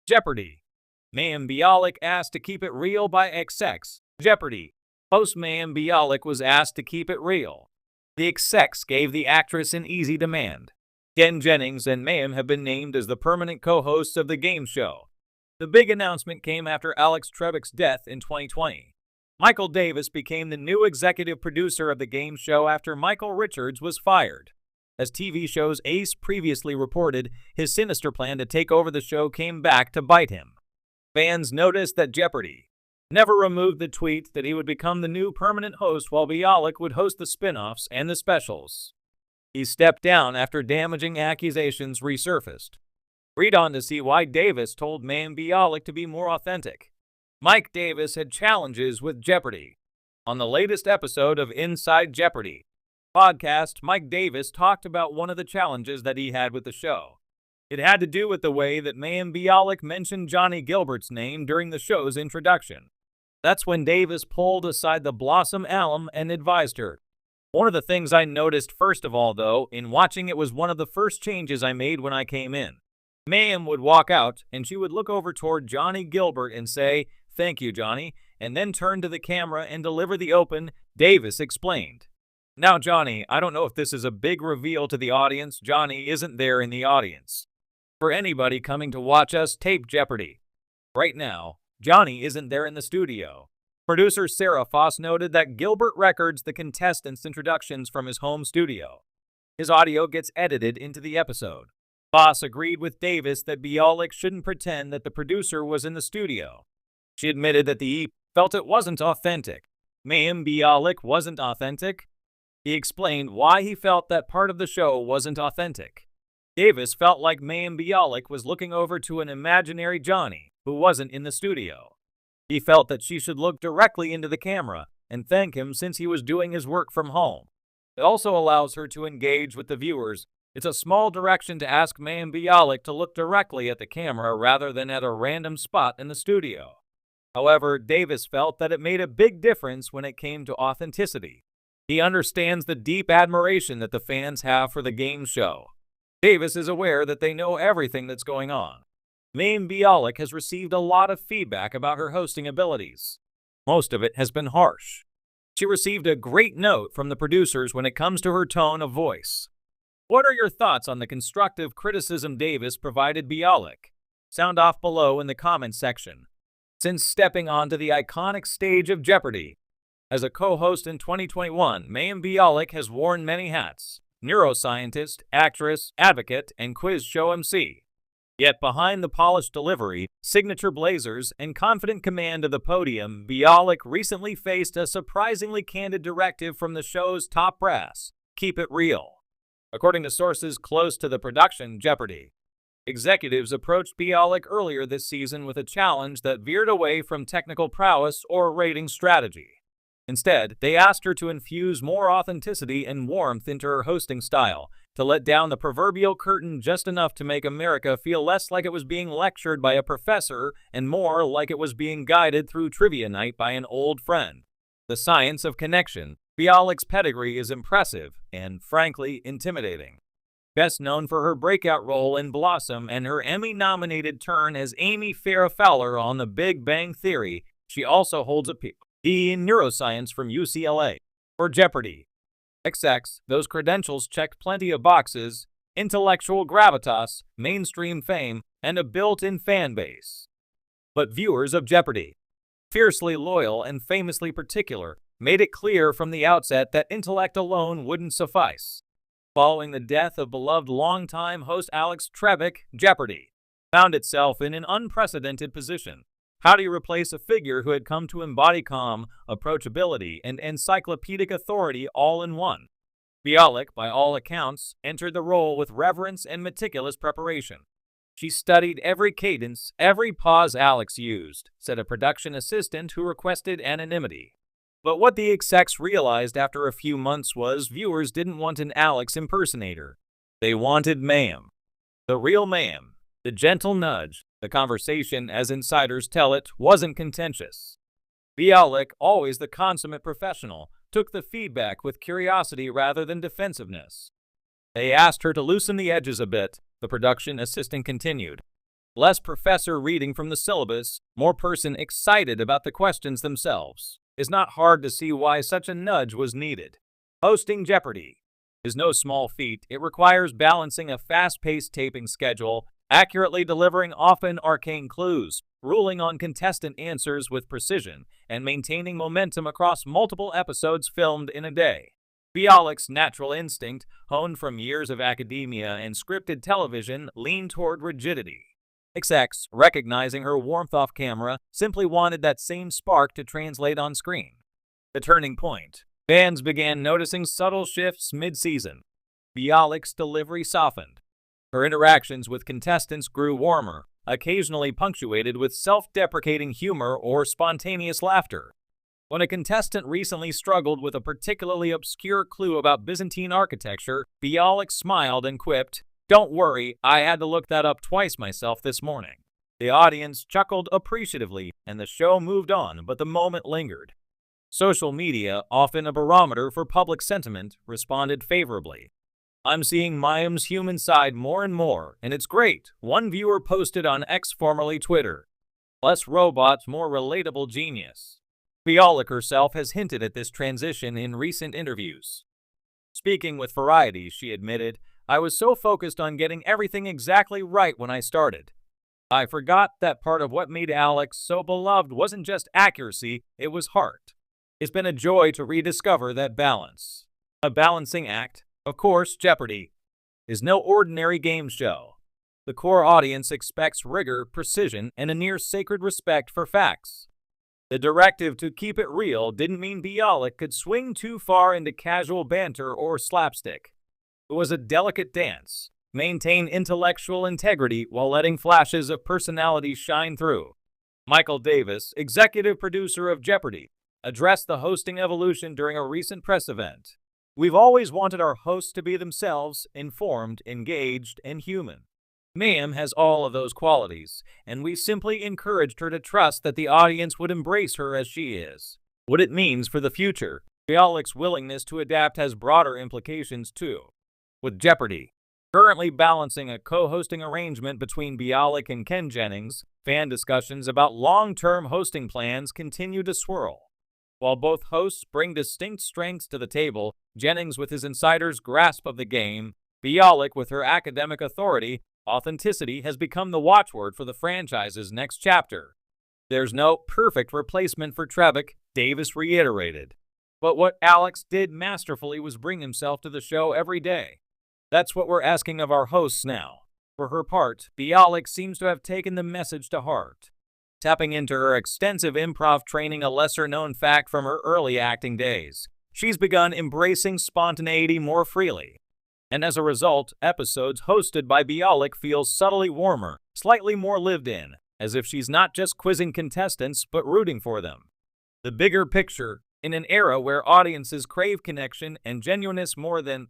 Jeopardy! Mayim Bialik asked to keep it real by Execs. Jeopardy! Host Mayim Bialik was asked to keep it real. The Execs gave the actress an easy demand. Ken Jennings and Mayim have been named as the permanent co-hosts of the game show. The big announcement came after Alex Trebek's death in 2020. Michael Davis became the new executive producer of the game show after Michael Richards was fired. As TV show's Ace previously reported, his sinister plan to take over the show came back to bite him. Fans noticed that Jeopardy! Never removed the tweet that he would become the new permanent host while Bialik would host the spin-offs and the specials. He stepped down after damaging accusations resurfaced. Read on to see why Davis told Mayim Bialik to be more authentic. Mike Davis had challenges with Jeopardy! On the latest episode of Inside Jeopardy! Podcast, Mike Davis talked about one of the challenges that he had with the show. It had to do with the way that Mayim Bialik mentioned Johnny Gilbert's name during the show's introduction. That's when Davis pulled aside the Blossom alum and advised her. One of the things I noticed first of all, though, in watching it was one of the first changes I made when I came in. Mayim would walk out, and she would look over toward Johnny Gilbert and say, "Thank you, Johnny," and then turn to the camera and deliver the open, Davis explained. Now, Johnny, I don't know if this is a big reveal to the audience. Johnny isn't there in the audience. For anybody coming to watch us tape Jeopardy! Right now, Johnny isn't there in the studio. Producer Sarah Foss noted that Gilbert records the contestants' introductions from his home studio. His audio gets edited into the episode. Foss agreed with Davis that Bialik shouldn't pretend that the producer was in the studio. She admitted that the EP felt it wasn't authentic. Mayim Bialik wasn't authentic. He explained why he felt that part of the show wasn't authentic. Davis felt like Mayim Bialik was looking over to an imaginary Johnny who wasn't in the studio. He felt that she should look directly into the camera and thank him since he was doing his work from home. It also allows her to engage with the viewers. It's a small direction to ask Mayim Bialik to look directly at the camera rather than at a random spot in the studio. However, Davis felt that it made a big difference when it came to authenticity. He understands the deep admiration that the fans have for the game show. Davis is aware that they know everything that's going on. Mayim Bialik has received a lot of feedback about her hosting abilities. Most of it has been harsh. She received a great note from the producers when it comes to her tone of voice. What are your thoughts on the constructive criticism Davis provided Bialik? Sound off below in the comments section. Since stepping onto the iconic stage of Jeopardy! As a co-host in 2021, Mayim Bialik has worn many hats: neuroscientist, actress, advocate, and quiz show MC. Yet behind the polished delivery, signature blazers, and confident command of the podium, Bialik recently faced a surprisingly candid directive from the show's top brass: keep it real. According to sources close to the production Jeopardy! Executives approached Bialik earlier this season with a challenge that veered away from technical prowess or rating strategy. Instead, they asked her to infuse more authenticity and warmth into her hosting style, to let down the proverbial curtain just enough to make America feel less like it was being lectured by a professor and more like it was being guided through trivia night by an old friend. The science of connection. Bialik's pedigree is impressive and, frankly, intimidating. Best known for her breakout role in Blossom and her Emmy-nominated turn as Amy Farrah Fowler on The Big Bang Theory, she also holds a Ph.D. in neuroscience from UCLA. For Jeopardy! Execs, those credentials checked plenty of boxes: intellectual gravitas, mainstream fame, and a built-in fan base. But viewers of Jeopardy! Fiercely loyal and famously particular, made it clear from the outset that intellect alone wouldn't suffice. Following the death of beloved longtime host Alex Trebek, Jeopardy! Found itself in an unprecedented position. How do you replace a figure who had come to embody calm, approachability, and encyclopedic authority all in one? Bialik, by all accounts, entered the role with reverence and meticulous preparation. She studied every cadence, every pause Alex used, said a production assistant who requested anonymity. But what the execs realized after a few months was viewers didn't want an Alex impersonator. They wanted Mayim. The real Mayim. The gentle nudge. The conversation, as insiders tell it, wasn't contentious. Bialik, always the consummate professional, took the feedback with curiosity rather than defensiveness. They asked her to loosen the edges a bit, the production assistant continued. Less professor reading from the syllabus, more person excited about the questions themselves. It's not hard to see why such a nudge was needed. Hosting Jeopardy is no small feat. It requires balancing a fast-paced taping schedule, accurately delivering often arcane clues, ruling on contestant answers with precision, and maintaining momentum across multiple episodes filmed in a day. Bialik's natural instinct, honed from years of academia and scripted television, leaned toward rigidity. Execs, recognizing her warmth off camera, simply wanted that same spark to translate on screen. The turning point. Fans began noticing subtle shifts mid-season. Bialik's delivery softened. Her interactions with contestants grew warmer, occasionally punctuated with self-deprecating humor or spontaneous laughter. When a contestant recently struggled with a particularly obscure clue about Byzantine architecture, Bialik smiled and quipped, "Don't worry, I had to look that up twice myself this morning." The audience chuckled appreciatively, and the show moved on, but the moment lingered. Social media, often a barometer for public sentiment, responded favorably. "I'm seeing Mayim's human side more and more, and it's great," one viewer posted on X, formerly Twitter. "Less robots, more relatable genius." Bialik herself has hinted at this transition in recent interviews. Speaking with Variety, she admitted, "I was so focused on getting everything exactly right when I started. I forgot that part of what made Alex so beloved wasn't just accuracy, it was heart. It's been a joy to rediscover that balance." A balancing act. Of course, Jeopardy is no ordinary game show. The core audience expects rigor, precision, and a near-sacred respect for facts. The directive to keep it real didn't mean Bialik could swing too far into casual banter or slapstick. It was a delicate dance. Maintain intellectual integrity while letting flashes of personality shine through. Michael Davis, executive producer of Jeopardy, addressed the hosting evolution during a recent press event. "We've always wanted our hosts to be themselves, informed, engaged, and human. Mayim has all of those qualities, and we simply encouraged her to trust that the audience would embrace her as she is." What it means for the future. Bialik's willingness to adapt has broader implications too. With Jeopardy currently balancing a co-hosting arrangement between Bialik and Ken Jennings, fan discussions about long-term hosting plans continue to swirl. While both hosts bring distinct strengths to the table, Jennings with his insider's grasp of the game, Bialik with her academic authority, authenticity has become the watchword for the franchise's next chapter. "There's no perfect replacement for Trebek," Davis reiterated. "But what Alex did masterfully was bring himself to the show every day. That's what we're asking of our hosts now." For her part, Bialik seems to have taken the message to heart. Tapping into her extensive improv training, a lesser-known fact from her early acting days, she's begun embracing spontaneity more freely. And as a result, episodes hosted by Bialik feel subtly warmer, slightly more lived in, as if she's not just quizzing contestants but rooting for them. The bigger picture, in an era where audiences crave connection and genuineness more than